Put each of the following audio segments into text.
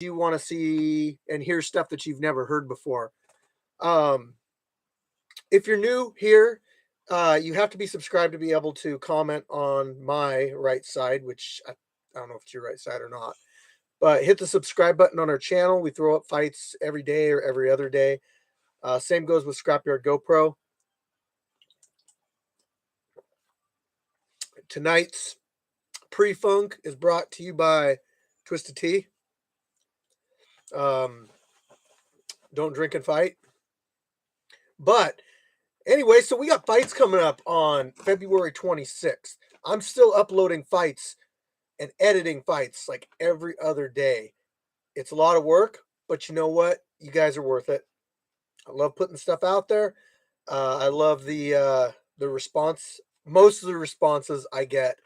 you want to see and hear stuff that you've never heard before. Um, if you're new here, you have to be subscribed to be able to comment on my right side, which I don't know if it's your right side or not. But hit the subscribe button on our channel. We throw up fights every day or every other day. Same goes with Scrapyard GoPro. Tonight's pre-funk is brought to you by Twisted Tea. Don't drink and fight. But anyway, so we got fights coming up on February 26th. I'm still uploading fights and editing fights like every other day. It's a lot of work, but you know what? You guys are worth it. I love putting stuff out there. I love the response. Most of the responses I get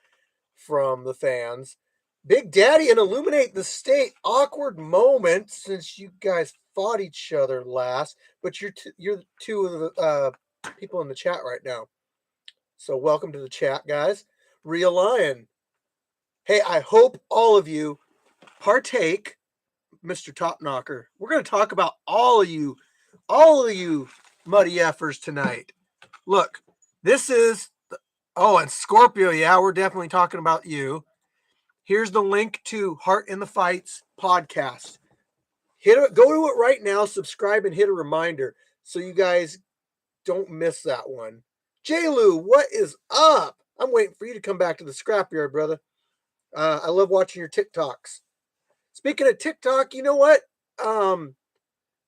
from the fans. Big Daddy and Illuminate the State. Awkward moment since you guys fought each other last, but you're two of the people in the chat right now. So welcome to the chat, guys. Real Lion. Hey, I hope all of you partake, Mr. Top Knocker. We're going to talk about all of you muddy effers tonight. Look, this is and Scorpio. Yeah, we're definitely talking about you. Here's the link to Heart in the Fights podcast. Go to it right now, subscribe, and hit a reminder so you guys don't miss that one. J-Lou, what is up? I'm waiting for you to come back to the scrapyard, brother. I love watching your TikToks. Speaking of TikTok, you know what? I'm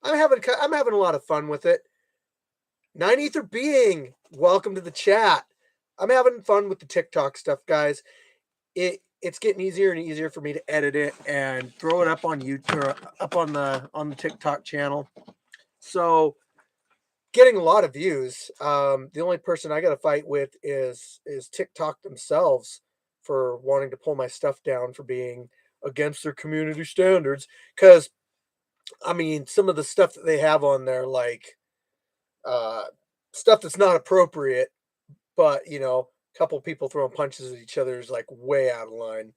having a lot of fun with it. Nine Ether Being, welcome to the chat. I'm having fun with the TikTok stuff, guys. It's getting easier and easier for me to edit it and throw it up on YouTube, up on the TikTok channel. So getting a lot of views. The only person I got to fight with is TikTok themselves for wanting to pull my stuff down for being against their community standards. Because I mean, some of the stuff that they have on there, like stuff that's not appropriate, but you know, a couple people throwing punches at each other is like way out of line.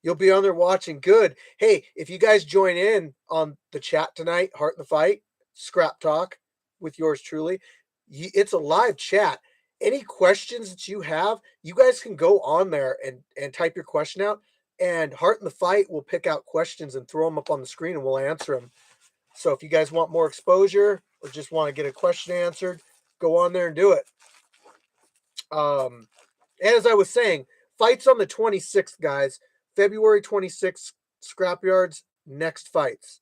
You'll be on there watching. Good. Hey, if you guys join in on the chat tonight, Heart in the Fight, Scrap Talk with yours truly, it's a live chat. Any questions that you have, you guys can go on there and type your question out, and Heart in the Fight will pick out questions and throw them up on the screen, and we'll answer them. So if you guys want more exposure or just want to get a question answered, go on there and do it. As I was saying, fights on the 26th, guys. February 26th, Scrapyard's next fights.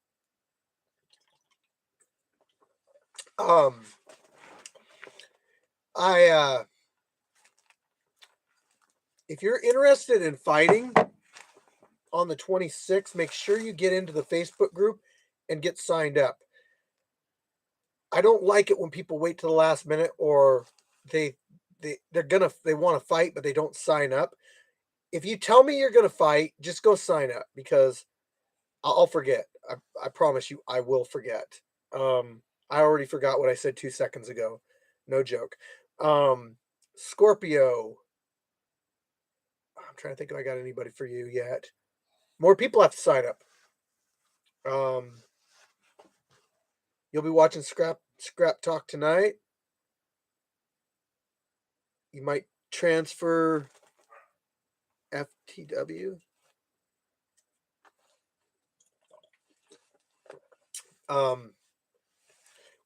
If you're interested in fighting on the 26th, make sure you get into the Facebook group and get signed up. I don't like it when people wait to the last minute or they want to fight but they don't sign up. If you tell me you're going to fight, just go sign up because I'll forget. I promise you I will forget. I already forgot what I said 2 seconds ago. No joke. Scorpio. I'm trying to think if I got anybody for you yet. More people have to sign up. You'll be watching Scrap Talk tonight. You might transfer FTW.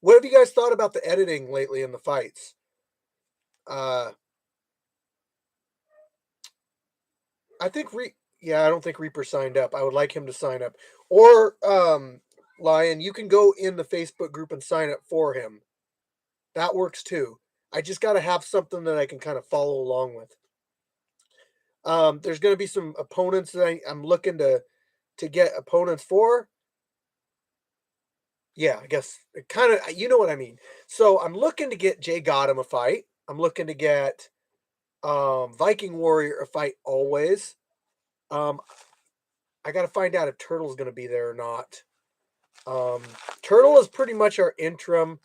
What have you guys thought about the editing lately in the fights? I think I don't think Reaper signed up. I would like him to sign up. Or Lion, you can go in the Facebook group and sign up for him. That works too. I just got to have something that I can kind of follow along with. There's going to be some opponents that I'm looking to get opponents for. Yeah, I guess it kind of, you know what I mean. So I'm looking to get Jay Gotham a fight. I'm looking to get Viking Warrior a fight always. I got to find out if Turtle's going to be there or not. Turtle is pretty much our interim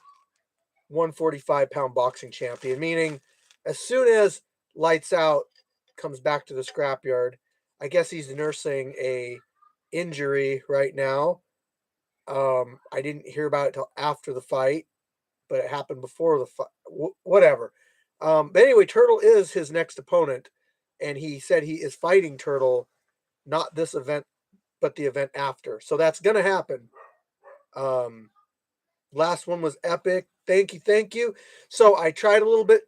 145-pound boxing champion, meaning as soon as Lights Out comes back to the scrapyard, I guess he's nursing a injury right now. I didn't hear about it till after the fight, but it happened before the fight. Whatever. But anyway, Turtle is his next opponent, and he said he is fighting Turtle, not this event, but the event after. So that's gonna happen. Um, Last one was epic. Thank you, thank you. So I tried a little bit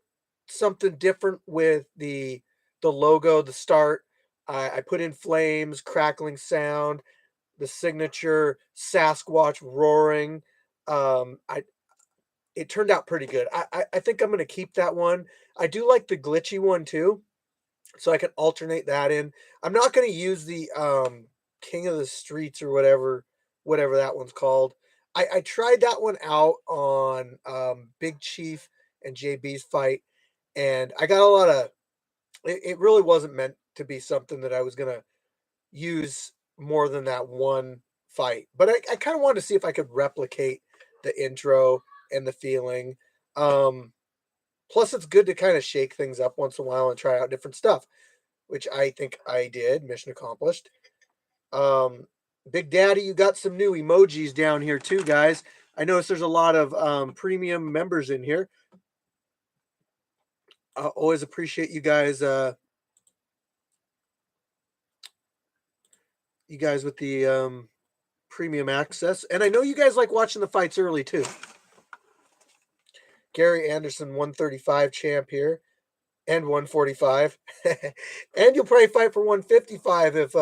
something different with the logo, the start. I put in flames, crackling sound, the signature Sasquatch roaring. I It turned out pretty good. I think I'm gonna keep that one. I do like the glitchy one too, so I can alternate that in. I'm not gonna use the King of the Streets or whatever that one's called. I tried that one out on Big Chief and JB's fight, and I got a lot of it really wasn't meant to be something that I was gonna use more than that one fight. But I kind of wanted to see if I could replicate the intro and the feeling. Um, Plus, it's good to kind of shake things up once in a while and try out different stuff, which I think I did. Mission accomplished. Um, Big Daddy, you got some new emojis down here too, guys. I notice there's a lot of premium members in here. I always appreciate you guys. You guys with the premium access, and I know you guys like watching the fights early too. Gary Anderson, 135 champ here, and 145, and you'll probably fight for 155 if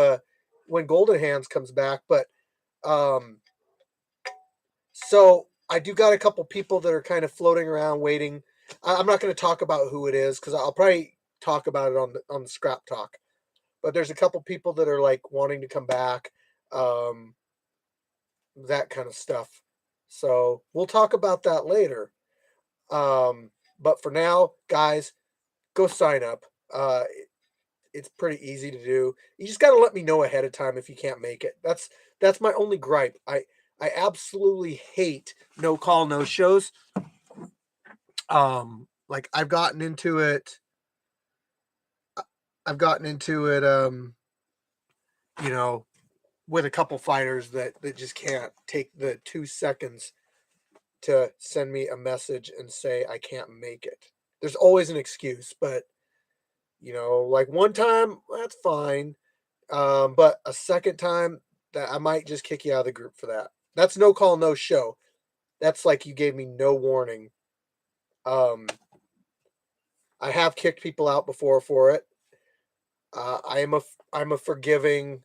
when Golden Hands comes back. But um, so I do got a couple people that are kind of floating around waiting. I'm not going to talk about who it is because I'll probably talk about it on the Scrap Talk. But there's a couple people that are like wanting to come back, um, that kind of stuff. So we'll talk about that later. But for now, guys, go sign up. It's pretty easy to do. You just got to let me know ahead of time if you can't make it. That's my only gripe. I absolutely hate no call no shows. Like I've gotten into it. I've gotten into it. You know, with a couple fighters that just can't take the 2 seconds to send me a message and say I can't make it. There's always an excuse, but like one time that's fine. But a second time that I might just kick you out of the group for that. That's no call, no show. That's like you gave me no warning. Um, I have kicked people out before for it. I'm a forgiving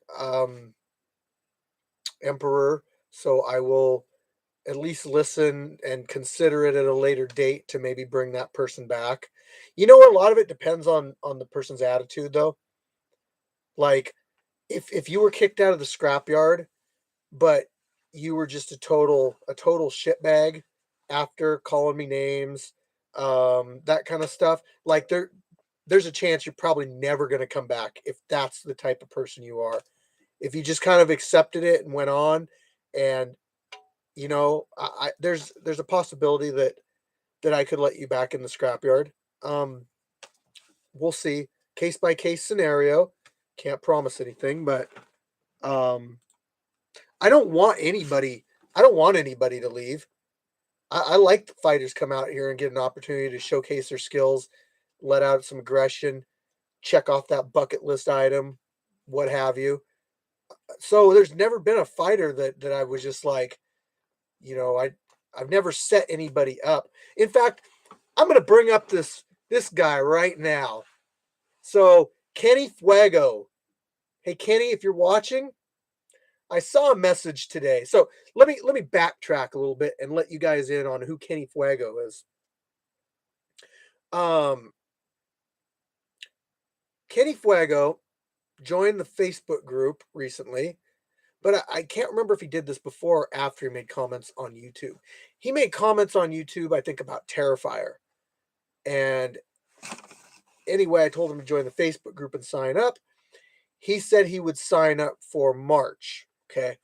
emperor, so I will at least listen and consider it at a later date to maybe bring that person back. A lot of it depends on the person's attitude, though. Like if you were kicked out of the scrapyard but you were just a total shitbag after calling me names, that kind of stuff. Like there's a chance you're probably never going to come back if that's the type of person you are. If you just kind of accepted it and went on, and there's a possibility that I could let you back in the scrapyard. Um, we'll see, case by case scenario. Can't promise anything, but um, I don't want anybody. I don't want anybody to leave. I like the fighters come out here and get an opportunity to showcase their skills, let out some aggression, check off that bucket list item, what have you. So there's never been a fighter that I was just like, I've never set anybody up. In fact, I'm gonna bring up this guy right now. So Kenny Fuego. Hey Kenny, if you're watching, I saw a message today. So let me backtrack a little bit and let you guys in on who Kenny Fuego is. Um, Kenny Fuego joined the Facebook group recently, but I can't remember if he did this before or after he made comments on YouTube. He made comments on YouTube, I think, about Terrifier. And anyway, I told him to join the Facebook group and sign up. He said he would sign up for March. Okay.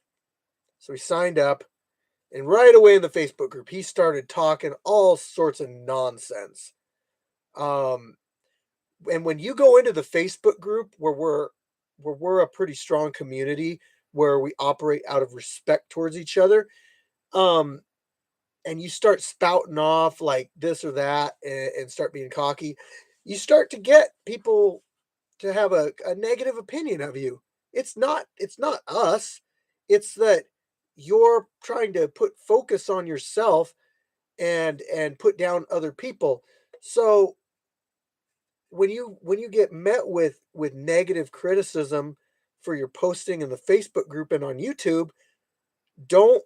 So he signed up, and right away in the Facebook group, he started talking all sorts of nonsense. Um, and when you go into the Facebook group where we're a pretty strong community, where we operate out of respect towards each other. Um, and you start spouting off like this or that and start being cocky, you start to get people to have a negative opinion of you. It's not us. It's that you're trying to put focus on yourself and put down other people. So when you get met with negative criticism for your posting in the Facebook group and on YouTube, don't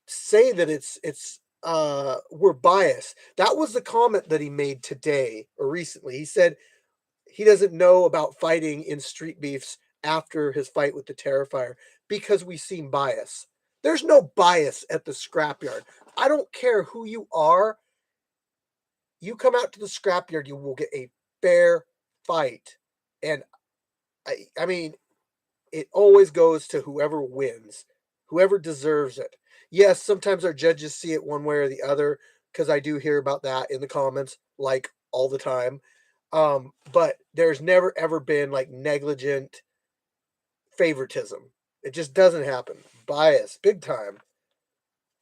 say that it's we're biased. That was the comment that he made today or recently. He said he doesn't know about fighting in street beefs after his fight with the Terrifier because we seem biased. There's no bias at the scrapyard. I don't care who you are. You come out to the scrapyard, you will get a fair fight. And I mean, it always goes to whoever wins, whoever deserves it. Yes, sometimes our judges see it one way or the other because I do hear about that in the comments like all the time. But there's never ever been like negligent favoritism. It just doesn't happen. Bias, big time.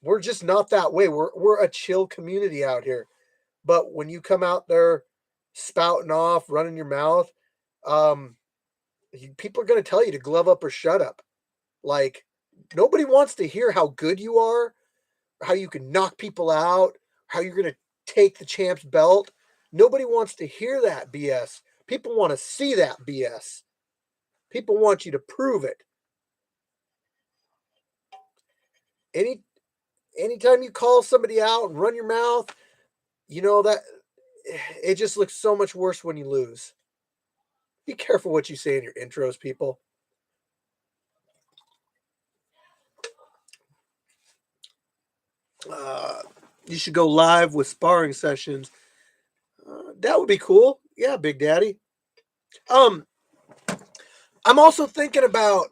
We're just not that way. We're a chill community out here. But when you come out there spouting off, running your mouth, um, people are going to tell you to glove up or shut up. Like, nobody wants to hear how good you are, how you can knock people out, how you're going to take the champ's belt. Nobody wants to hear that BS. People want to see that BS. People want you to prove it. Any anytime you call somebody out and run your mouth, you know that it just looks so much worse when you lose. Be careful what you say in your intros, people. Uh, you should go live with sparring sessions. That would be cool. Yeah, Big Daddy. Um, I'm also thinking about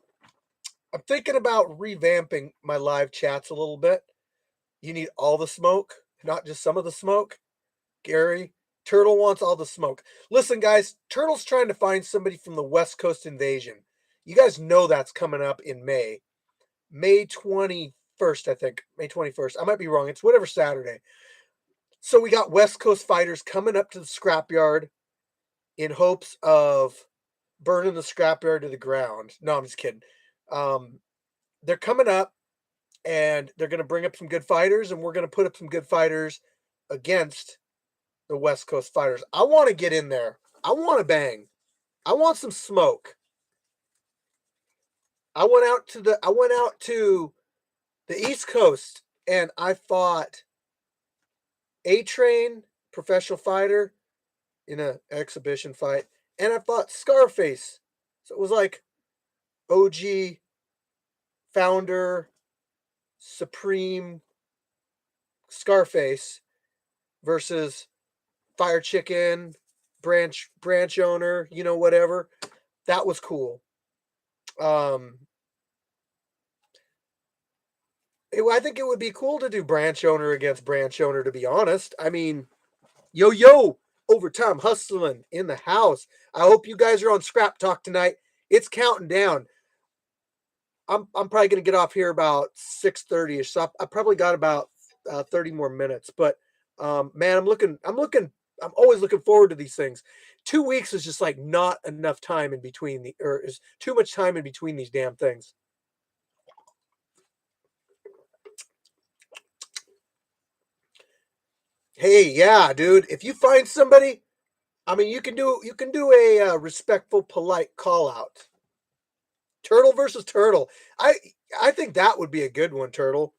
revamping my live chats a little bit. You need all the smoke, not just some of the smoke. Gary, Turtle wants all the smoke. Listen, guys, Turtle's trying to find somebody from the West Coast Invasion. You guys know that's coming up in May. May 21st, I think. May 21st. I might be wrong. It's whatever Saturday. So we got West Coast fighters coming up to the scrapyard in hopes of burning the scrapyard to the ground. No, I'm just kidding. Um, they're coming up and they're going to bring up some good fighters, and we're going to put up some good fighters against the West Coast fighters. I want to get in there. I want to bang. I want some smoke. I went out to the East Coast and I fought A Train, professional fighter, in an exhibition fight, and I fought Scarface. So it was like OG, founder, supreme Scarface versus Firechicken, branch owner, whatever. That was cool. Um, I think it would be cool to do branch owner against branch owner. To be honest, I mean, yo, overtime hustling in the house. I hope you guys are on Scrap Talk tonight. It's counting down. I'm probably gonna get off here about 6:30ish. So I probably got about 30 more minutes. But man, I'm always looking forward to these things. 2 weeks is just like not enough time in between or is too much time in between these damn things. Hey, yeah, dude. If you find somebody, I mean, you can do a respectful, polite call out. Turtle versus turtle. I think that would be a good one. Turtle.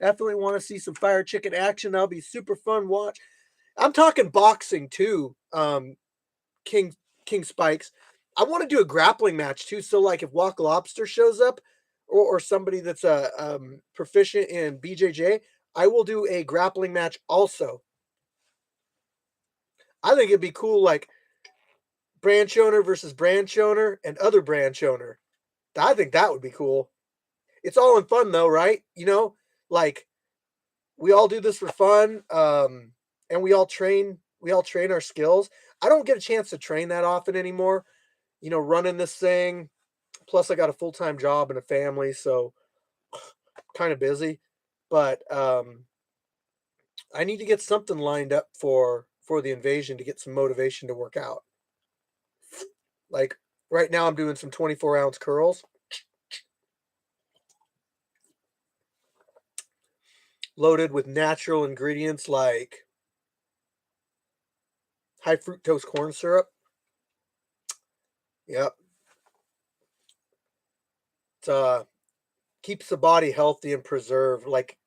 Definitely want to see some Firechicken action. That'll be super fun watch. I'm talking boxing too. King King Spikes. I want to do a grappling match too. So like if Walk Lobster shows up, or somebody that's proficient in BJJ, I will do a grappling match also. I think it'd be cool, like branch owner versus branch owner and other branch owner. I think that would be cool. It's all in fun though, right? Like we all do this for fun, and we all train our skills. I don't get a chance to train that often anymore. Running this thing, Plus, I got a full-time job and a family, so kind of busy. But I need to get something lined up for the invasion to get some motivation to work out. Like right now, I'm doing some 24-ounce curls, loaded with natural ingredients like high fructose corn syrup. Yep, it keeps the body healthy and preserved, like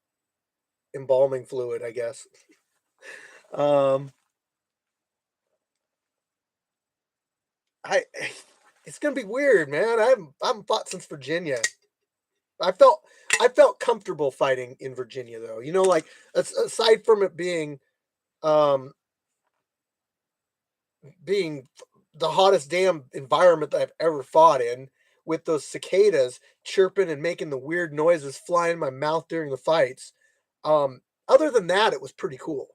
embalming fluid, I guess. Um, I it's gonna be weird, man. I haven't fought since Virginia. I felt I felt comfortable fighting in Virginia, though. You know, like aside from it um being the hottest damn environment that I've ever fought in, with those cicadas chirping and making the weird noises flying in my mouth during the fights. Other than that, it was pretty cool.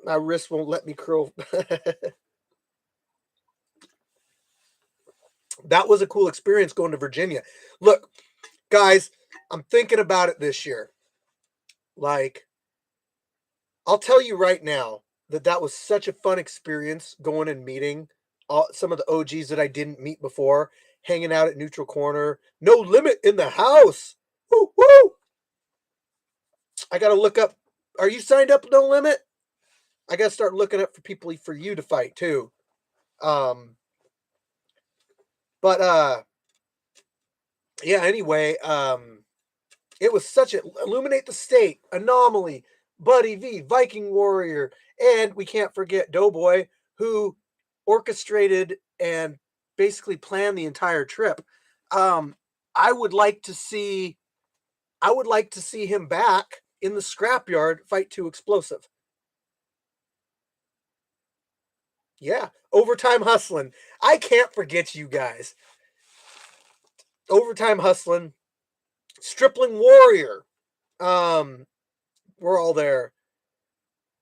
My wrist won't let me curl. That was a cool experience going to Virginia. Look, guys, I'm thinking about it this year. Like, I'll tell you right now that that was such a fun experience going and meeting some of the OGs that I didn't meet before, hanging out at Neutral Corner. No Limit in the house. Woo woo! I got to look up. Are you signed up with No Limit? I got to start looking up for people for you to fight too. Um, but yeah. Anyway, it was such a Illuminate the State, Anomaly, Buddy V, Viking Warrior, and we can't forget Doughboy, who orchestrated and basically planned the entire trip. Um, I would like to see I would like to see him back in the scrapyard fight too explosive. Yeah, overtime hustling. I can't forget you guys. Overtime hustling, Stripling Warrior. Um, we're all there.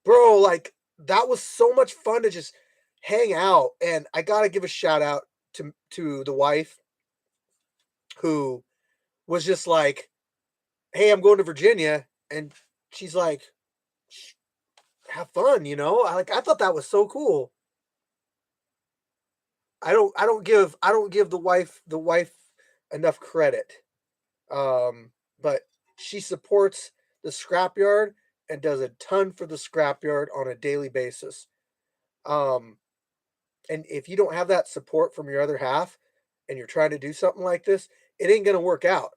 Bro, like that was so much fun to just hang out. And I gotta give a shout out to the wife who was just like, "Hey, I'm going to Virginia," and she's like, "Have fun," you know. I thought that was so cool. I don't give the wife enough credit. But she supports the scrapyard and does a ton for the scrapyard on a daily basis. Um, And if you don't have that support from your other half and you're trying to do something like this, it ain't going to work out.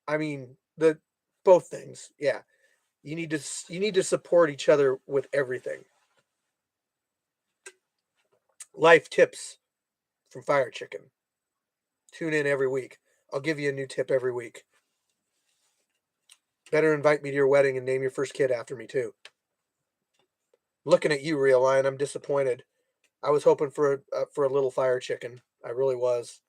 I mean, the both things. Yeah. You need to support each other with everything. Life tips from Firechicken. Tune in every week. I'll give you a new tip every week. Better invite me to your wedding and name your first kid after me too. Looking at you, Real Lion, I'm disappointed. I was hoping for a little Firechicken. I really was.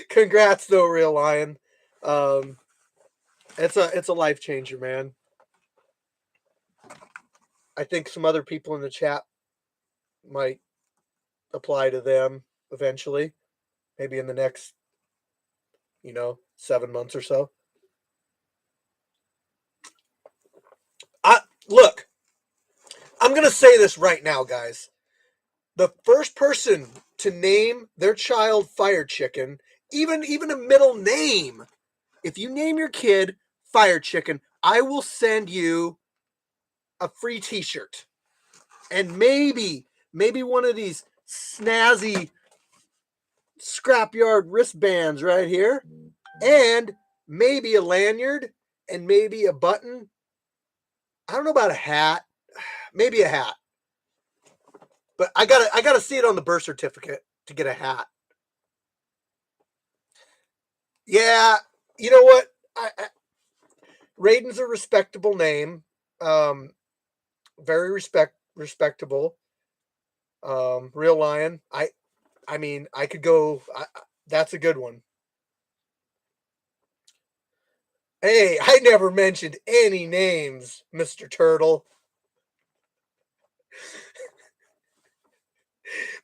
Congrats though, Real Lion. Um, it's a life changer, man. I think some other people in the chat might apply to them eventually, maybe in the next, 7 months or so. I look. I'm gonna say this right now, guys. The first person to name their child Firechicken, even a middle name, if you name your kid Firechicken, I will send you a free T-shirt and maybe one of these snazzy scrapyard wristbands right here, and maybe a lanyard and maybe a button. I don't know about a hat, maybe a hat, but I gotta see it on the birth certificate to get a hat. Yeah, you know what? Raiden's a respectable name, um, very respectable. Real Lion. I mean, I could go. That's a good one. Hey, I never mentioned any names, Mr. Turtle.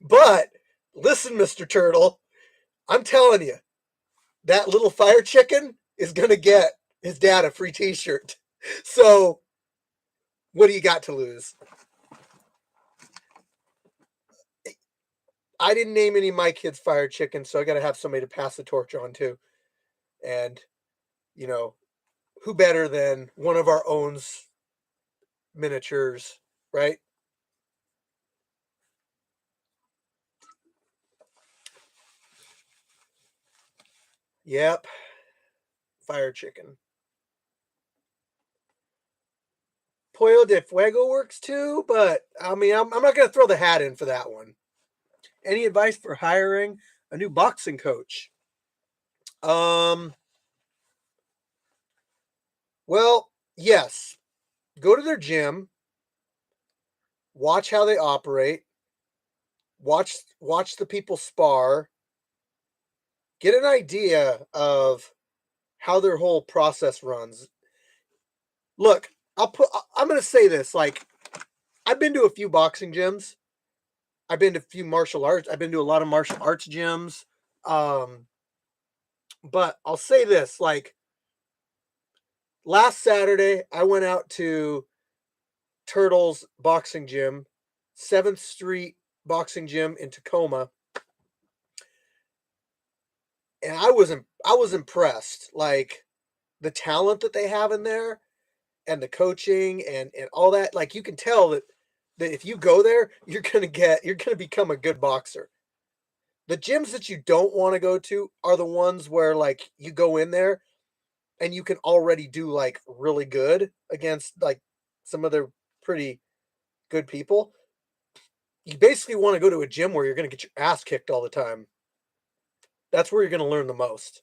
But listen, Mr. Turtle, I'm telling you, that little fire chicken is going to get his dad a free t-shirt. So what do you got to lose? I didn't name any of my kids Fire Chicken, so I got to have somebody to pass the torch on to. And, you know, who better than one of our own miniatures, right? Yep, Fire Chicken. Pollo de Fuego works too, but I mean, I'm not going to throw the hat in for that one. Any advice for hiring a new boxing coach? Um, well, yes. Go to their gym, watch how they operate, watch the people spar, get an idea of how their whole process runs. Look, I'm going to say this, like I've been to a few boxing gyms. I've been to a few martial arts. I've been to a lot of martial arts gyms. Um, but I'll say this, like last Saturday I went out to Turtles boxing gym, 7th Street boxing gym in Tacoma, and I was impressed. Like the talent that they have in there and the coaching and all that, like you can tell that if you go there, you're gonna become a good boxer. The gyms that you don't want to go to are the ones where like you go in there and you can already do like really good against like some other pretty good people. You basically want to go to a gym where you're going to get your ass kicked all the time. That's where you're going to learn the most.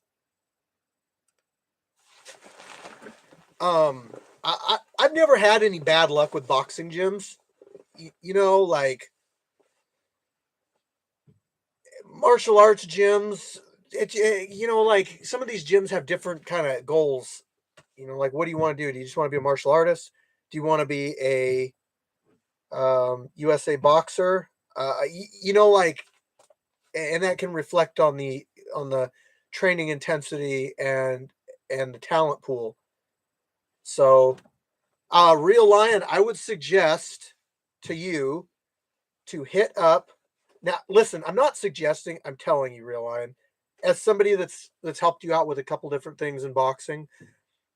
Um, I've never had any bad luck with boxing gyms. You know, like martial arts gyms. You know, like some of these gyms have different kind of goals. You know, like what do you want to do? Do you just want to be a martial artist? Do you want to be a USA boxer? You know, like, and that can reflect on the training intensity and the talent pool. So, Real Lion, I would suggest to you to hit up. Now, listen, I'm not suggesting. I'm telling you, Real Lion, as somebody that's helped you out with a couple different things in boxing,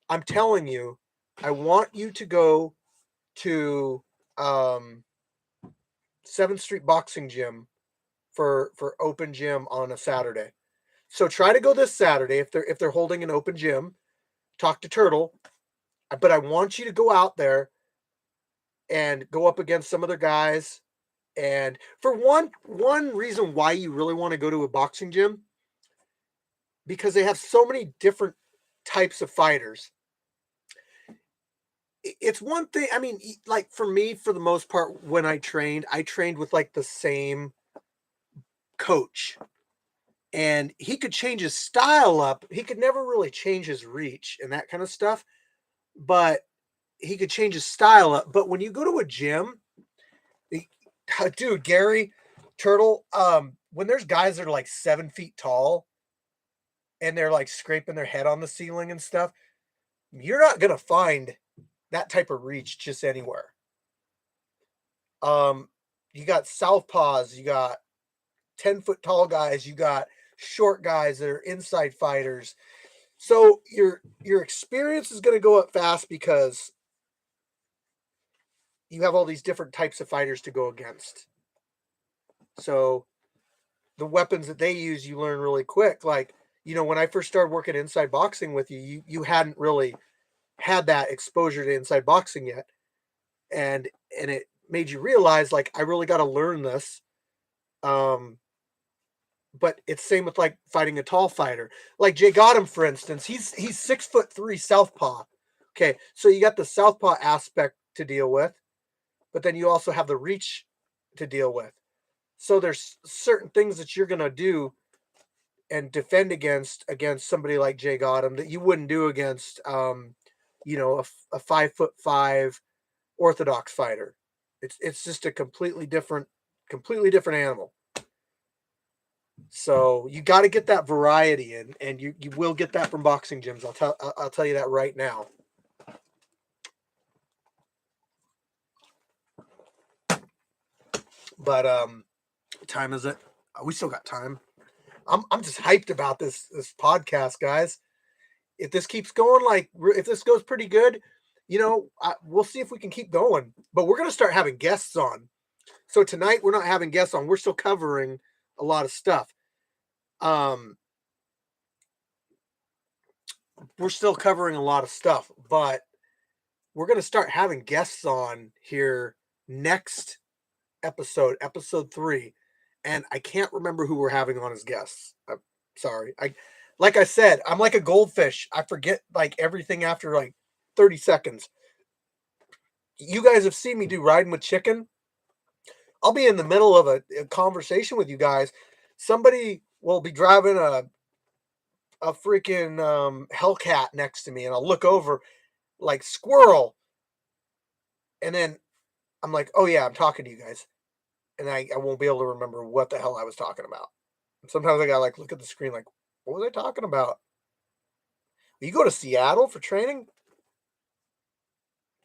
I'm telling you, I want you to go to um, 7th Street Boxing Gym for open gym on a Saturday. So try to go this Saturday if they're holding an open gym. Talk to Turtle, but I want you to go out there and go up against some other guys. And for one reason why you really want to go to a boxing gym, because they have so many different types of fighters. It's one thing. I mean, like for me, for the most part, when I trained with like the same coach, and he could change his style up. He could never really change his reach and that kind of stuff, but he could change his style up. But when you go to a gym, dude, Gary Turtle, when there's guys that are like 7 feet tall and they're like scraping their head on the ceiling and stuff, you're not gonna find that type of reach just anywhere. Um, you got southpaws, you got 10 foot tall guys, you got short guys that are inside fighters. So your experience is going to go up fast because you have all these different types of fighters to go against. So the weapons that they use, you learn really quick. Like, you know, when I first started working inside boxing with you, you hadn't really had that exposure to inside boxing yet. And it made you realize like I really got to learn this. Um but it's same with like fighting a tall fighter. Like Jay Gotham, for instance, he's 6'3" southpaw. Okay, so you got the southpaw aspect to deal with, but then you also have the reach to deal with. So there's certain things that you're gonna do and defend against somebody like Jay Gotham that you wouldn't do against you know, a 5'5" orthodox fighter. It's just a completely different Completely different animal. So you got to get that variety in, and you will get that from boxing gyms. I'll tell you that right now. But what time is it? We still got time. I'm just hyped about this podcast, guys. If this keeps going, like if this goes pretty good, we'll see if we can keep going. But we're gonna start having guests on. So tonight we're not having guests on. We're still covering a lot of stuff. We're still covering a lot of stuff, but we're gonna start having guests on here next episode 3, and I can't remember who we're having on as guests. I'm sorry. Like I said, I'm like a goldfish. I forget like everything after like 30 seconds. You guys have seen me do riding with chicken. I'll be in the middle of a conversation with you guys. Somebody will be driving a freaking Hellcat next to me, and I'll look over like squirrel, and then I'm like, oh yeah, I'm talking to you guys, and I won't be able to remember what the hell I was talking about. And sometimes I gotta like look at the screen like, what was I talking about? You go to Seattle for training?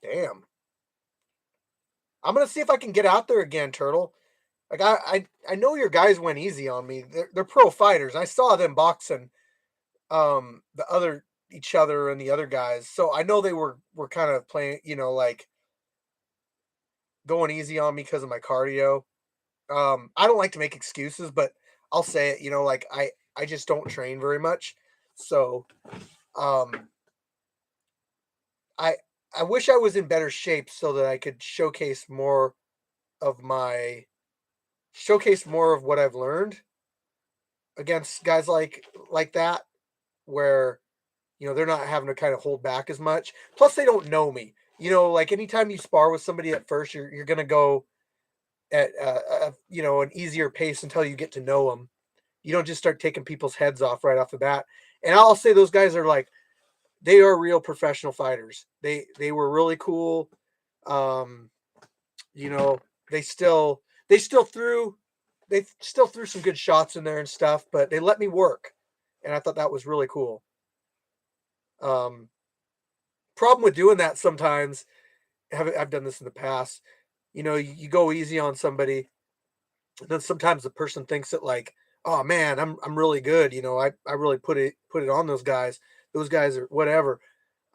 Damn. I'm gonna see if I can get out there again, Turtle. Like I know your guys went easy on me. They're pro fighters. I saw them boxing the other each other and the other guys. So I know they were kind of playing, like going easy on me because of my cardio. I don't like to make excuses, but I'll say it, like I just don't train very much. So um I I wish I was in better shape so that I could of my showcase more of what I've learned against guys like that, where they're not having to kind of hold back as much. Plus, they don't know me. Like anytime you spar with somebody at first, you're gonna go at an easier pace until you get to know them. You don't just start taking people's heads off right off the bat. And I'll say those guys are like they are real professional fighters. They were really cool. Um, you know, they still they still threw they still threw some good shots in there and stuff, but they let me work, and I thought that was really cool. Um, Problem with doing that sometimes, I've done this in the past. You go easy on somebody, and then sometimes the person thinks that like, oh man, I'm really good. I really put it on those guys. Those guys are whatever.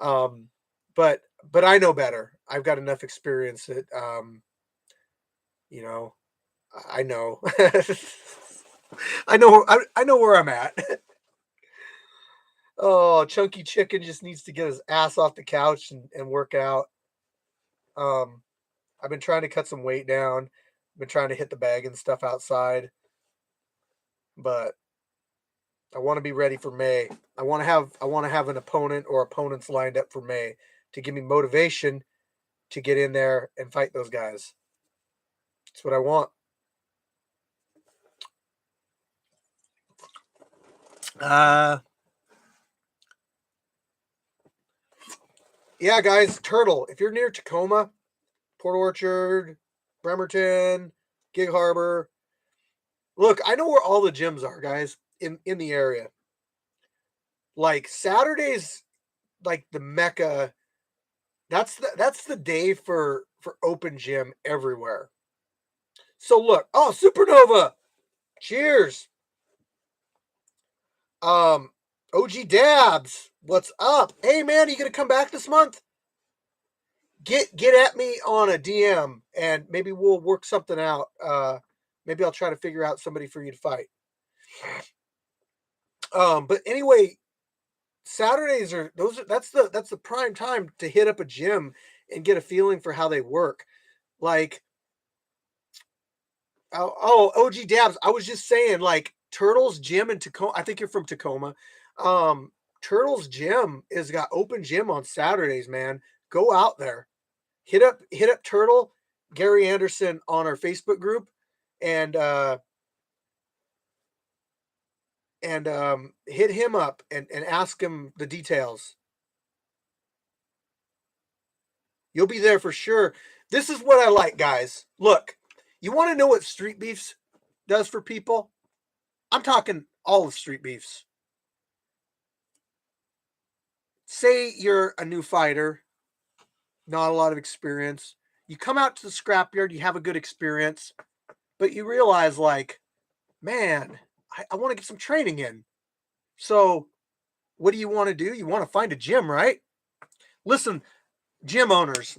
Um, but I know better. I've got enough experience that you know I know. I know where I'm at. Oh, Chunky Chicken just needs to get his ass off the couch and work out. Um, I've been trying to cut some weight down. Been trying to hit the bag and stuff outside, but I want to be ready for May. I want to have an opponent or opponents lined up for May to give me motivation to get in there and fight those guys. That's what I want. Uh yeah, guys, Turtle, if you're near Tacoma, Port Orchard, Bremerton, Gig Harbor, look, I know where all the gyms are, guys, in the area. Like Saturdays, like the mecca. That's the day for open gym everywhere. So look, oh, Supernova. Cheers. Um OG Dabs, what's up? Hey man, are you gonna come back this month? Get at me on a DM and maybe we'll work something out. Maybe I'll try to figure out somebody for you to fight. But anyway, Saturdays are those are that's the prime time to hit up a gym and get a feeling for how they work. Like OG Dabs, I was just saying like Turtles Gym in Tacoma. I think you're from Tacoma. Um Turtles Gym is got open gym on Saturdays, man. Go out there. Hit up Turtle, Gary Anderson on our Facebook group and hit him up and ask him the details. You'll be there for sure. This is what I like, guys. Look, You want to know what street beefs does for people? I'm talking all of street beefs. Say you're a new fighter, not a lot of experience. You come out to the scrapyard, you have a good experience, but you realize, like, man, I want to get some training in. So, what do you want to do? You want to find a gym, right? Listen, gym owners,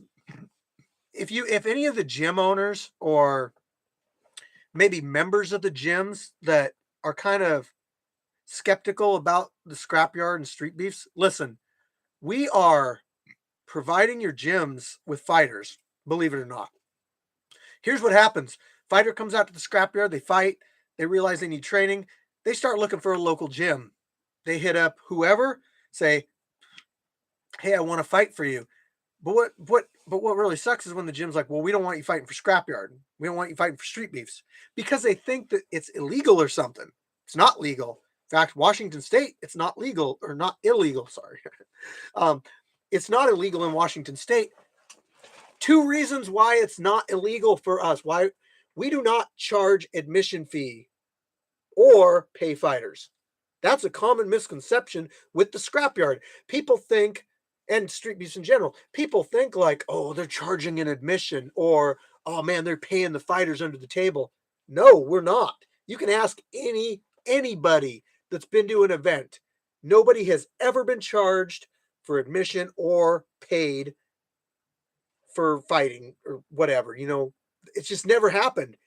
if any of the gym owners or maybe members of the gyms that are kind of skeptical about the scrapyard and street beefs, listen, we are providing your gyms with fighters, believe it or not. Here's what happens. Fighter comes out to the scrapyard, they fight, they realize they need training, they start looking for a local gym. They hit up whoever, say, "Hey, I want to fight for you." But what really sucks is when the gym's like, "Well, we don't want you fighting for scrapyard. We don't want you fighting for street beefs," because they think that it's illegal or something. It's not legal. In fact, Washington State, it's not legal or not illegal. Sorry, um, it's not illegal in Washington State. Two reasons why it's not illegal for us. Why we do not charge admission fee or pay fighters. That's a common misconception with the scrapyard. People think, and street beefs in general, people think like, oh, they're charging an admission, or oh man, they're paying the fighters under the table. No, we're not. You can ask anybody that's been to an event. Nobody has ever been charged for admission or paid for fighting or whatever. It's just never happened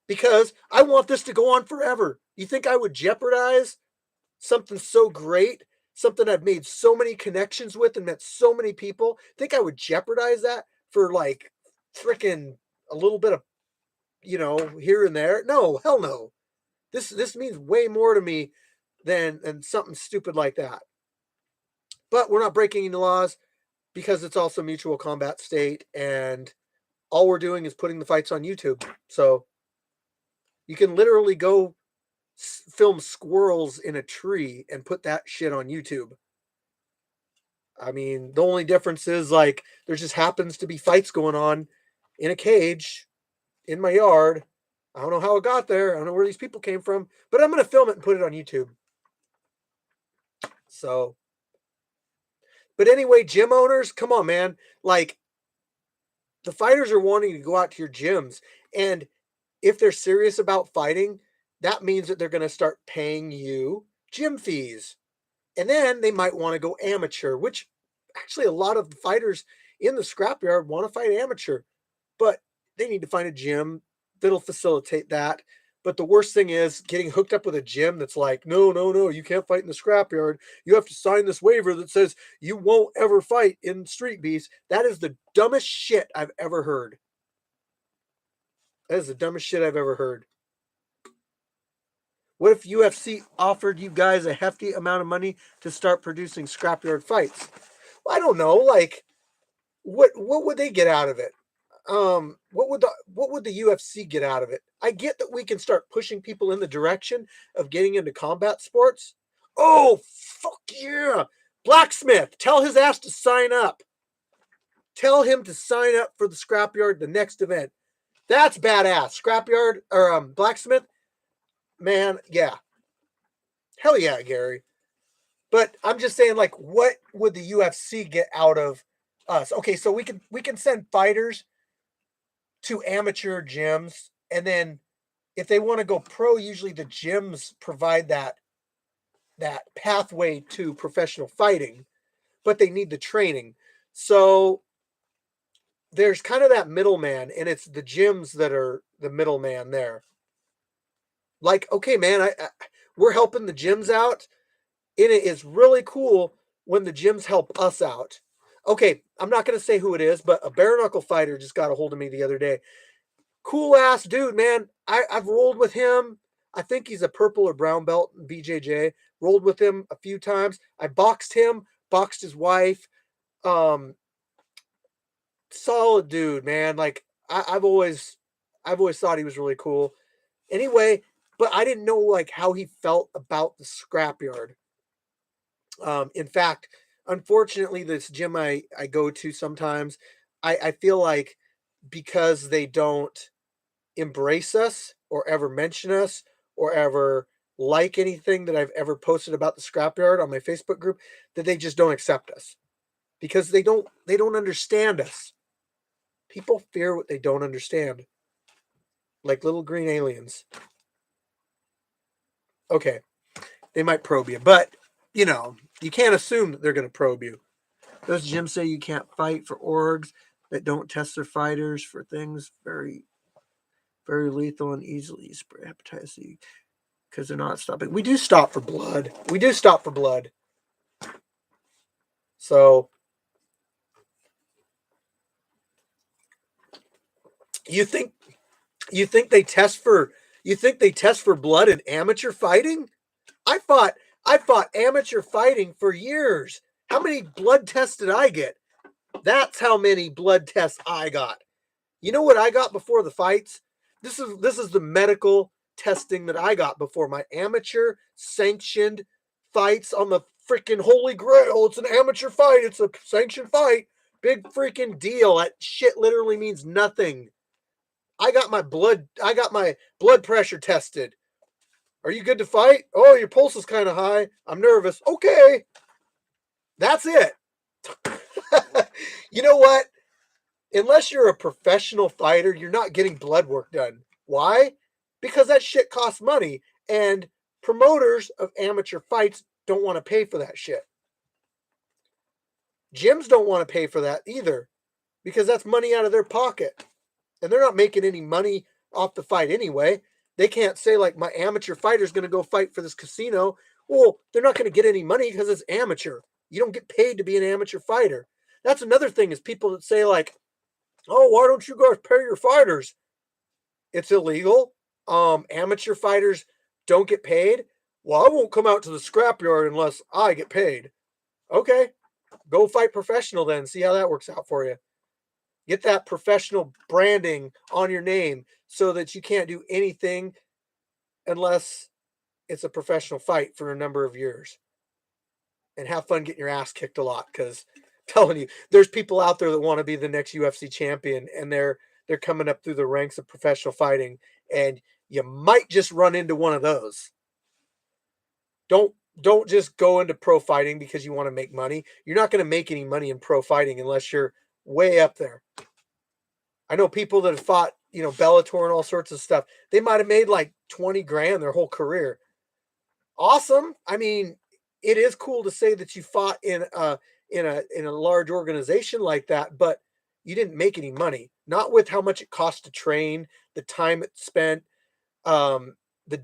because I want this to go on forever. You think I would jeopardize something so great, something I've made so many connections with and met so many people? Think I would jeopardize that for like freaking a little bit of, here and there? No, hell no. This means way more to me than something stupid like that. But we're not breaking any laws because it's also mutual combat state, and all we're doing is putting the fights on YouTube. So you can literally go film squirrels in a tree and put that shit on YouTube. I mean, the only difference is like there just happens to be fights going on in a cage in my yard. I don't know how it got there. I don't know where these people came from, but I'm going to film it and put it on YouTube. So, but anyway, gym owners, come on, man. Like, the fighters are wanting to go out to your gyms. And if they're serious about fighting, that means that they're going to start paying you gym fees. And then they might want to go amateur, which actually a lot of the fighters in the scrapyard want to fight amateur, but they need to find a gym that'll facilitate that. But the worst thing is getting hooked up with a gym that's like, no, no, no, you can't fight in the scrapyard. You have to sign this waiver that says you won't ever fight in street beefs. That is the dumbest shit I've ever heard. That is the dumbest shit I've ever heard. What if UFC offered you guys a hefty amount of money to start producing scrapyard fights? Well, I don't know. Like, what would they get out of it? What would the UFC get out of it? I get that we can start pushing people in the direction of getting into combat sports. Oh, fuck yeah. Blacksmith, tell his ass to sign up. Tell him to sign up for the scrapyard, the next event. That's badass. Scrapyard or blacksmith, man, yeah. Hell yeah, Gary. But I'm just saying, like, what would the UFC get out of us? Okay, so we can send fighters to amateur gyms, and then if they want to go pro, usually the gyms provide that pathway to professional fighting, but they need the training. So there's kind of that middleman, and it's the gyms that are the middleman there. Like, okay, man, we're helping the gyms out, and it is really cool when the gyms help us out. Okay, I'm not going to say who it is, but a bare knuckle fighter just got a hold of me the other day. Cool ass dude, man. I've rolled with him. I think he's a purple or brown belt in BJJ. Rolled with him a few times. I boxed him, boxed his wife. Um, Solid dude, man. Like I've always thought he was really cool. Anyway, but I didn't know like how he felt about the scrapyard. In fact, unfortunately, this gym I go to sometimes, I feel like because they don't embrace us or ever mention us or ever like anything that I've ever posted about the scrapyard on my Facebook group, that they just don't accept us because they don't understand us. People fear what they don't understand, like little green aliens. Okay, they might probe you, but you know, you can't assume that they're going to probe you. Those gyms say you can't fight for orgs that don't test their fighters for things very, very lethal and easily spread hepatitis C because they're not stopping. We do stop for blood. We do stop for blood. So you think they test for blood in amateur fighting? I fought amateur fighting for years. How many blood tests did I get? That's how many blood tests I got. You know what I got before the fights? This is the medical testing that I got before my amateur sanctioned fights on the freaking Holy Grail. It's an amateur fight. It's a sanctioned fight. Big freaking deal. That shit literally means nothing. I got my blood pressure tested. Are you good to fight? Oh, your pulse is kind of high. I'm nervous. Okay. That's it. You know what? Unless you're a professional fighter, you're not getting blood work done. Why? Because that shit costs money, and promoters of amateur fights don't want to pay for that shit. Gyms don't want to pay for that either because that's money out of their pocket. And they're not making any money off the fight anyway. They can't say, like, my amateur fighter's going to go fight for this casino. Well, they're not going to get any money because it's amateur. You don't get paid to be an amateur fighter. That's another thing is people that say, like, oh, why don't you guys pay your fighters? It's illegal. Amateur fighters don't get paid. Well, I won't come out to the scrapyard unless I get paid. Okay, go fight professional then. See how that works out for you. Get that professional branding on your name so that you can't do anything unless it's a professional fight for a number of years. And have fun getting your ass kicked a lot because telling you, there's people out there that want to be the next UFC champion and they're coming up through the ranks of professional fighting, and you might just run into one of those. Don't just go into pro fighting because you want to make money. You're not going to make any money in pro fighting unless you're way up there. I know people that have fought, Bellator and all sorts of stuff. They might have made like 20 grand their whole career. Awesome. I mean, it is cool to say that you fought in a large organization like that, but you didn't make any money. Not with how much it cost to train, the time it spent, the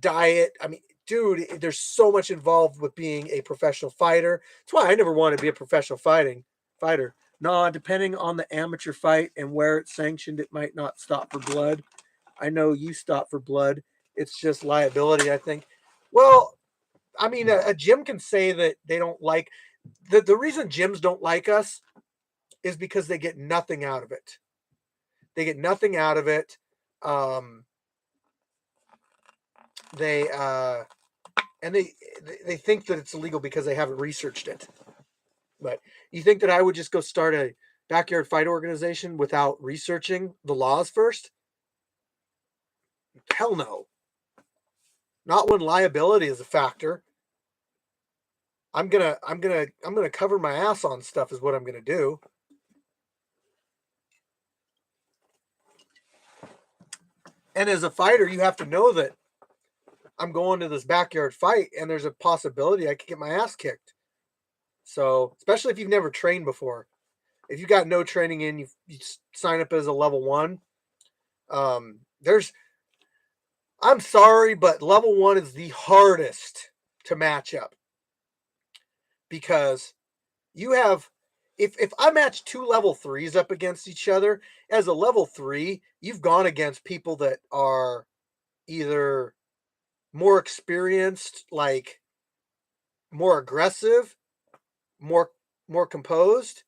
diet. I mean, dude, there's so much involved with being a professional fighter. That's why I never wanted to be a professional fighter. No, depending on the amateur fight and where it's sanctioned, it might not stop for blood. I know you stop for blood. It's just liability, I think. Well, I mean, a gym can say that they don't like the reason gyms don't like us is because they get nothing out of it. They get nothing out of it. They and they think that it's illegal because they haven't researched it. But you think that I would just go start a backyard fight organization without researching the laws first? Hell no. Not when liability is a factor. I'm gonna cover my ass on stuff is what I'm gonna do. And as a fighter, you have to know that I'm going to this backyard fight and there's a possibility I could get my ass kicked. So, especially if you've never trained before. If you got no training in, you sign up as a level 1. I'm sorry, but level 1 is the hardest to match up. Because you have, if I match 2 level 3s up against each other, as a level 3, you've gone against people that are either more experienced, like more aggressive, more composed.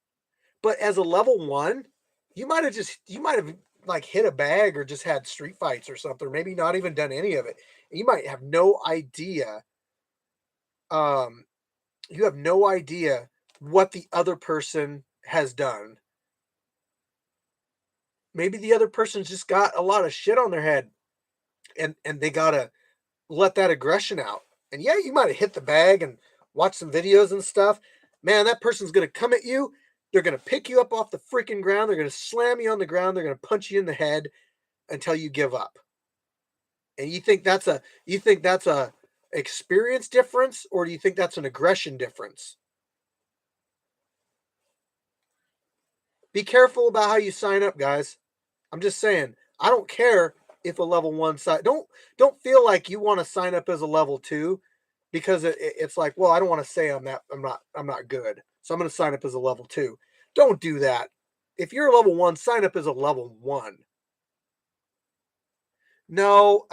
But as a level 1, you might have like hit a bag or just had street fights or something, or maybe not even done any of it. You might have no idea. You have no idea what the other person has done. Maybe the other person's just got a lot of shit on their head, and they gotta let that aggression out. And yeah, you might have hit the bag and watched some videos and stuff. Man, that person's gonna come at you. They're gonna pick you up off the freaking ground. They're gonna slam you on the ground. They're gonna punch you in the head until you give up. And you think that's a experience difference, or do you think that's an aggression difference? Be careful about how you sign up, guys. I'm just saying. I don't care if a level one side. Don't feel like you want to sign up as a level two because it's like, well, I don't want to say I'm not good, so I'm going to sign up as a level two. Don't do that. If you're a level one, sign up as a level one. No,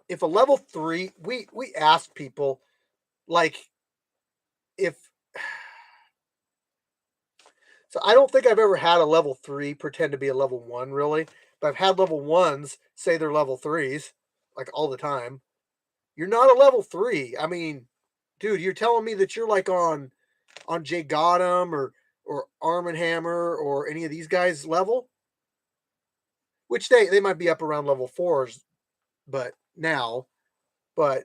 if a level three, we asked people like if so I don't think I've ever had a level three pretend to be a level one, really. But I've had level ones say they're level threes, like all the time. You're not a level three. I mean, dude, you're telling me that you're like on Jay Gotham or Arm and Hammer or any of these guys level, which they might be up around level fours, but now, but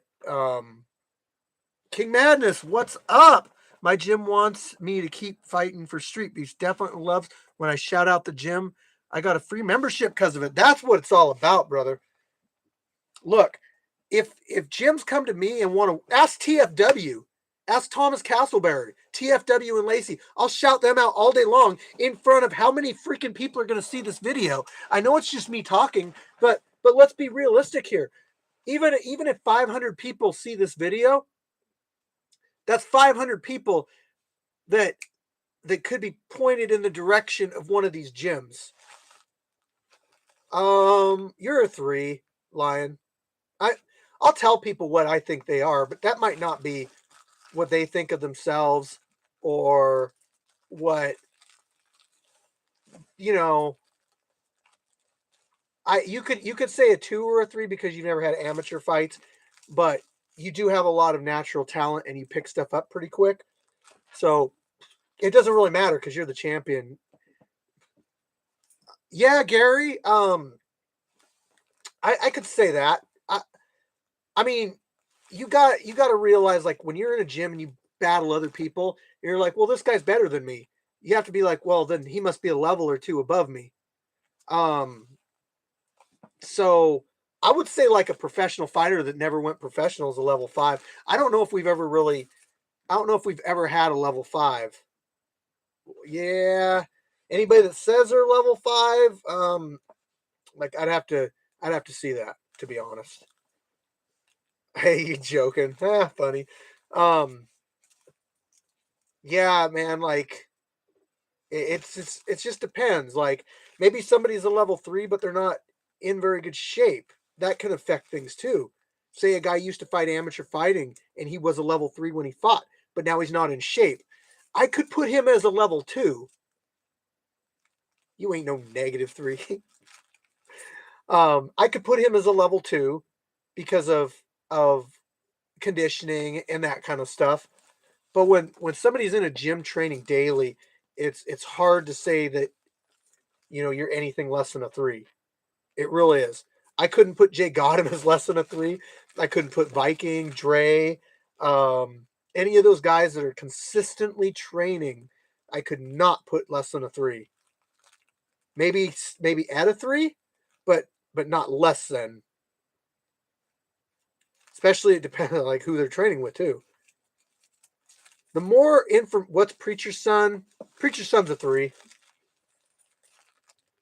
King Madness, what's up? My gym wants me to keep fighting for Street Beefs. Definitely loves when I shout out the gym. I got a free membership because of it. That's what it's all about, brother. Look, if gyms come to me and want to ask TFW, ask Thomas Castleberry, TFW and Lacey, I'll shout them out all day long in front of how many freaking people are going to see this video. I know it's just me talking, but let's be realistic here. Even if 500 people see this video, that's 500 people that could be pointed in the direction of one of these gyms. You're a 3, Lion. I'll tell people what I think they are, but that might not be what they think of themselves or what you know. You could say a 2 or a 3 because you've never had amateur fights, but you do have a lot of natural talent and you pick stuff up pretty quick. So it doesn't really matter because you're the champion. Yeah, Gary. I could say that. I mean, you got to realize like when you're in a gym and you battle other people, you're like, well, this guy's better than me. You have to be like, well, then he must be a level or two above me. Um, so I would say like a professional fighter that never went professional is a level 5. I don't know if we've ever really. I don't know if we've ever had a level 5. Yeah, anybody that says they're level 5, like I'd have to see that to be honest. Hey, you joking? Ah, funny. Um, yeah, man. Like it just depends. Like maybe somebody's a level 3, but they're not in very good shape. That can affect things too. Say a guy used to fight amateur fighting and he was a level 3 when he fought, but now he's not in shape. I could put him as a level 2. You ain't no -3. I could put him as a level 2 because of conditioning and that kind of stuff. But when somebody's in a gym training daily, it's hard to say that you're anything less than a 3. It really is. I couldn't put Jay Gotham as less than a 3. I couldn't put Viking, Dre, any of those guys that are consistently training. I could not put less than a 3. Maybe at a 3, but not less than. Especially it depends on like who they're training with too. The more info, what's Preacher's Son? Preacher's Son's a 3.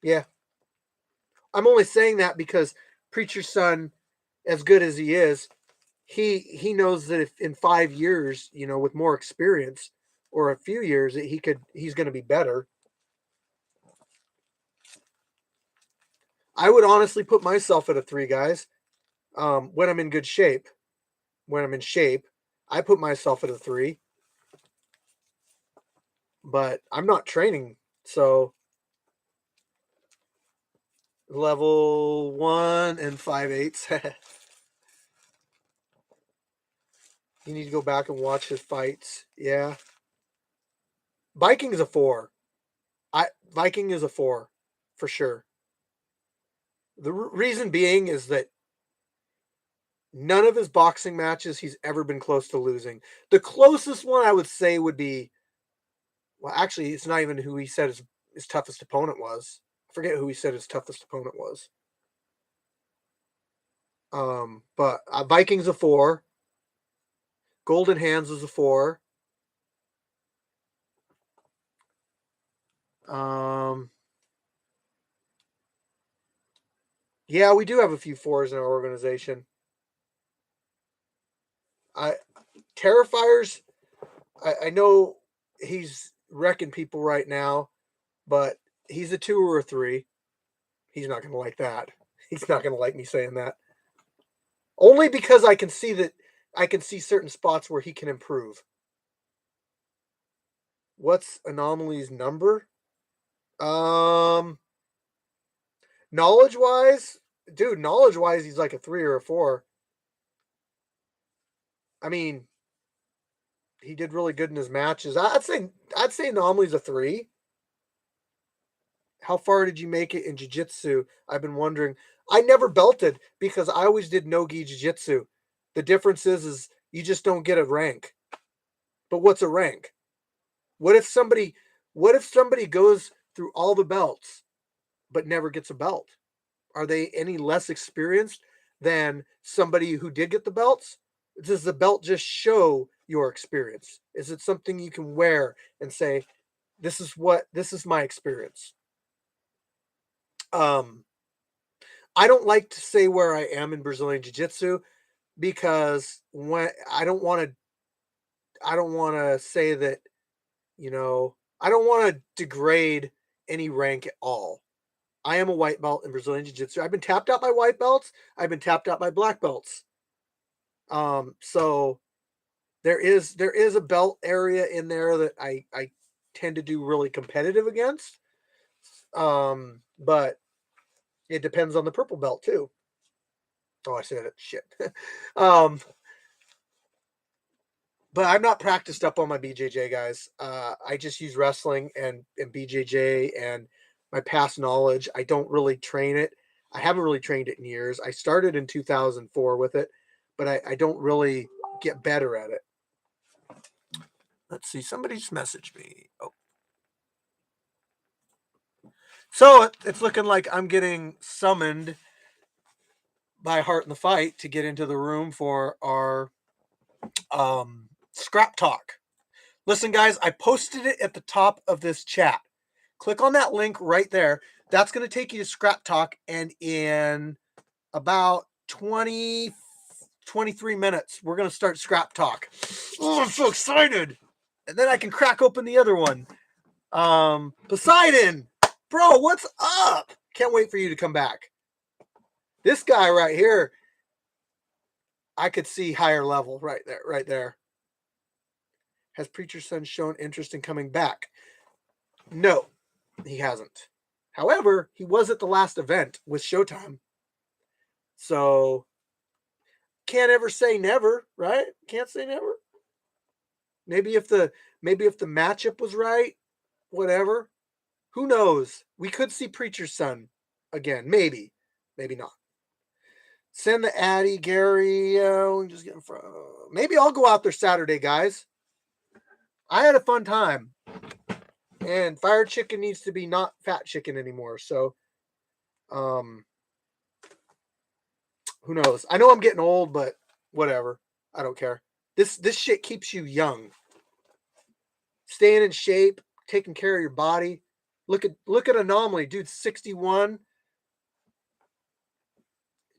Yeah, I'm only saying that because Preacher's Son, as good as he is, he knows that if in 5 years, with more experience or a few years, that he's going to be better. I would honestly put myself at a 3, guys. When I'm in good shape, when I'm in shape, I put myself at a 3. But I'm not training, so level 1 and 5/8. You need to go back and watch his fights. Yeah. Viking is a 4. Viking is a 4 for sure. The reason being is that none of his boxing matches he's ever been close to losing. The closest one I would say would be, well, actually, it's not even who he said his toughest opponent was. I forget who he said his toughest opponent was. But Vikings a 4. Golden Hands was a 4. Yeah, we do have a few 4s in our organization. Terrifiers, I know he's wrecking people right now, but he's a 2 or a 3. He's not going to like that. He's not going to like me saying that. Only because I can see certain spots where he can improve. What's Anomaly's number? Knowledge-wise, dude, knowledge-wise, he's like a 3 or a 4. I mean, he did really good in his matches. I'd say Anomaly's a 3. How far did you make it in jiu-jitsu? I've been wondering. I never belted because I always did no-gi jiu-jitsu. The difference is you just don't get a rank. But what's a rank? What if somebody goes through all the belts but never gets a belt? Are they any less experienced than somebody who did get the belts? Does the belt just show your experience? Is it something you can wear and say, this is my experience? I don't like to say where I am in Brazilian Jiu-Jitsu because when I don't want to say that, I don't want to degrade any rank at all. I am a white belt in Brazilian Jiu-Jitsu. I've been tapped out by white belts. I've been tapped out by black belts. So there is a belt area in there that I tend to do really competitive against. But it depends on the purple belt too. Oh, I said it. Shit. But I'm not practiced up on my BJJ, guys. I just use wrestling and BJJ and my past knowledge. I don't really train it. I haven't really trained it in years. I started in 2004 with it, but I don't really get better at it. Let's see. Somebody just messaged me. Oh. So it's looking like I'm getting summoned by Heart in the Fight to get into the room for our scrap talk. Listen, guys, I posted it at the top of this chat. Click on that link right there. That's going to take you to Scrap Talk, and in about 23 minutes, we're going to start Scrap Talk. Oh, I'm so excited. And then I can crack open the other one. Poseidon, bro, what's up? Can't wait for you to come back. This guy right here, I could see higher level right there. Has Preacher's Son shown interest in coming back? No, he hasn't. However, he was at the last event with Showtime. So, can't ever say never, right? Can't say never. Maybe if the matchup was right, whatever. Who knows? We could see Preacher's Son again. Maybe. Maybe not. Send the Addy, Gary. Just getting maybe I'll go out there Saturday, guys. I had a fun time. And Firechicken needs to be not fat chicken anymore. So, who knows? I know I'm getting old, but whatever. I don't care. This shit keeps you young. Staying in shape, taking care of your body. Look at Anomaly, dude. 61.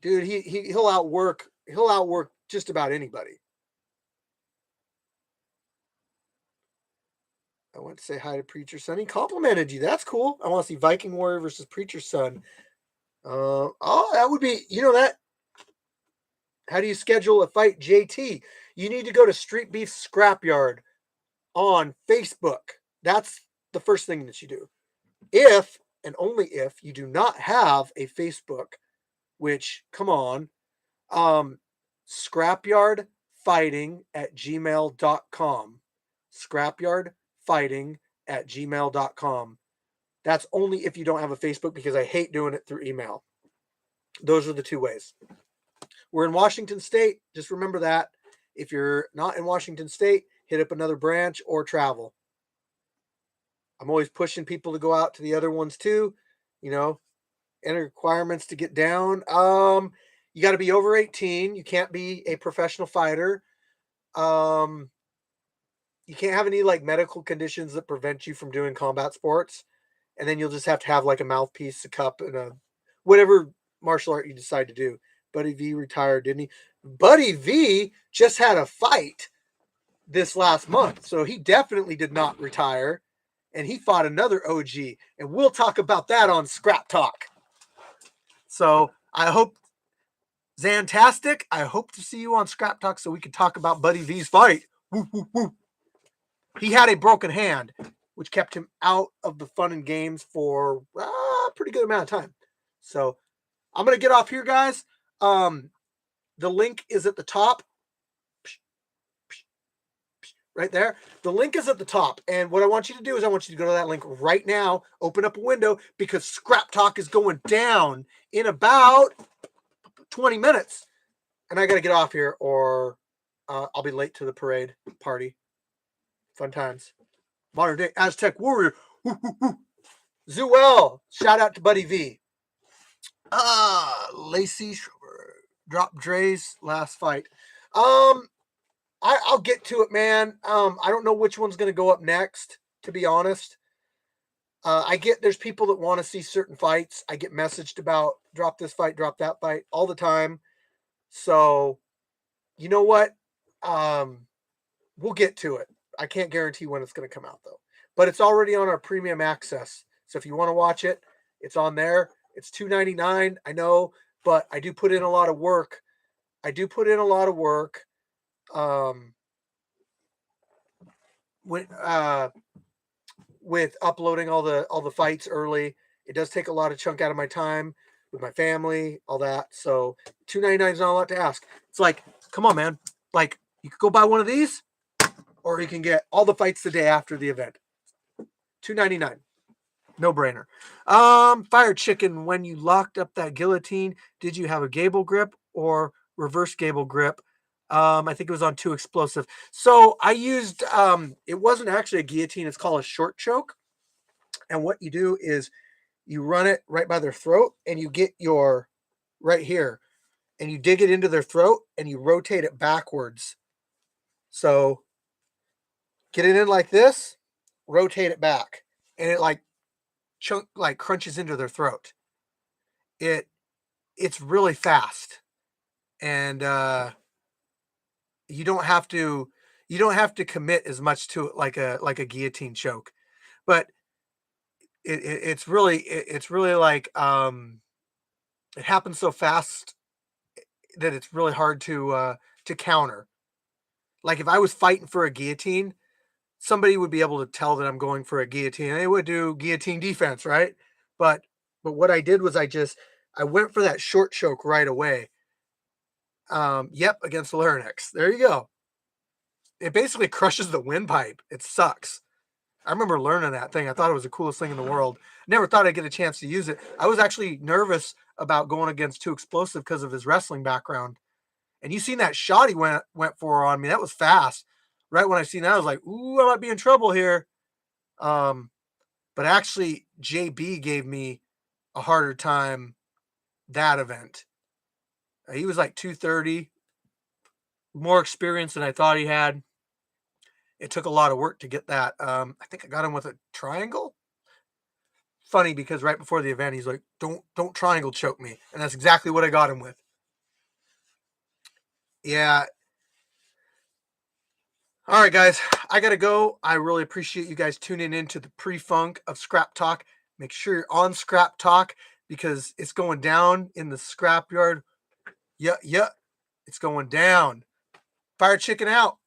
Dude, he'll outwork just about anybody. I want to say hi to Preacher's Son. He complimented you. That's cool. I want to see Viking Warrior versus Preacher's Son. That would be, that. How do you schedule a fight, JT? You need to go to Street Beef Scrapyard on Facebook. That's the first thing that you do. If, and only if, you do not have a Facebook, which, come on, scrapyardfighting@gmail.com. Scrapyardfighting@gmail.com. That's only if you don't have a Facebook, because I hate doing it through email. Those are the two ways. We're in Washington State. Just remember that. If you're not in Washington State, hit up another branch or travel. I'm always pushing people to go out to the other ones too. Any requirements to get down. You got to be over 18. You can't be a professional fighter. You can't have any like medical conditions that prevent you from doing combat sports. And then you'll just have to have like a mouthpiece, a cup, and a whatever martial art you decide to do. Buddy V retired, didn't he? Buddy V just had a fight this last month, so he definitely did not retire. And he fought another OG, and we'll talk about that on Scrap Talk. So I hope, Zantastic, I hope to see you on Scrap Talk so we can talk about Buddy V's fight. Woo, woo, woo. He had a broken hand, which kept him out of the fun and games for a pretty good amount of time. So I'm going to get off here, guys. The link is at the top. Right there. The link is at the top. And what I want you to do is I want you to go to that link right now, open up a window, because Scrap Talk is going down in about 20 minutes. And I got to get off here or I'll be late to the parade party. Fun times. Modern day Aztec warrior. Zuel. Shout out to Buddy V. Lacey dropped Dre's last fight. I'll get to it, man. I don't know which one's going to go up next, to be honest. There's people that want to see certain fights. I get messaged about drop this fight, drop that fight all the time. So, you know what? We'll get to it. I can't guarantee when it's going to come out, though. But it's already on our premium access. So if you want to watch it, it's on there. It's $2.99, I know, but I do put in a lot of work. With uploading all the fights early. It does take a lot of chunk out of my time with my family, all that. So $2.99 is not a lot to ask. It's like, come on, man. Like, you could go buy one of these, or you can get all the fights the day after the event. $2.99. No brainer. Firechicken, when you locked up that guillotine, did you have a gable grip or reverse gable grip? I think it was on too explosive. So I used, it wasn't actually a guillotine. It's called a short choke. And what you do is you run it right by their throat and you get your right here and you dig it into their throat and you rotate it backwards. So get it in like this, rotate it back, and it like crunches into their throat. It's really fast. And you don't have to commit as much to it like a guillotine choke. But it's really like it happens so fast that it's really hard to counter. Like if I was fighting for a guillotine, somebody would be able to tell that I'm going for a guillotine. They would do guillotine defense, right? But what I did was I went for that short choke right away. Yep, against the larynx. There you go. It basically crushes the windpipe. It sucks. I remember learning that thing. I thought it was the coolest thing in the world. Never thought I'd get a chance to use it. I was actually nervous about going against Too Explosive because of his wrestling background. And you seen that shot he went for on me. That was fast. Right when I seen that, I was like, ooh, I might be in trouble here. But actually, JB gave me a harder time that event. He was like 230, more experience than I thought he had. It took a lot of work to get that. I think I got him with a triangle. Funny because right before the event, he's like, don't triangle choke me. And that's exactly what I got him with. Yeah. All right, guys, I got to go. I really appreciate you guys tuning in to the pre-funk of Scrap Talk. Make sure you're on Scrap Talk because it's going down in the scrapyard. Yeah, it's going down. Firechicken out.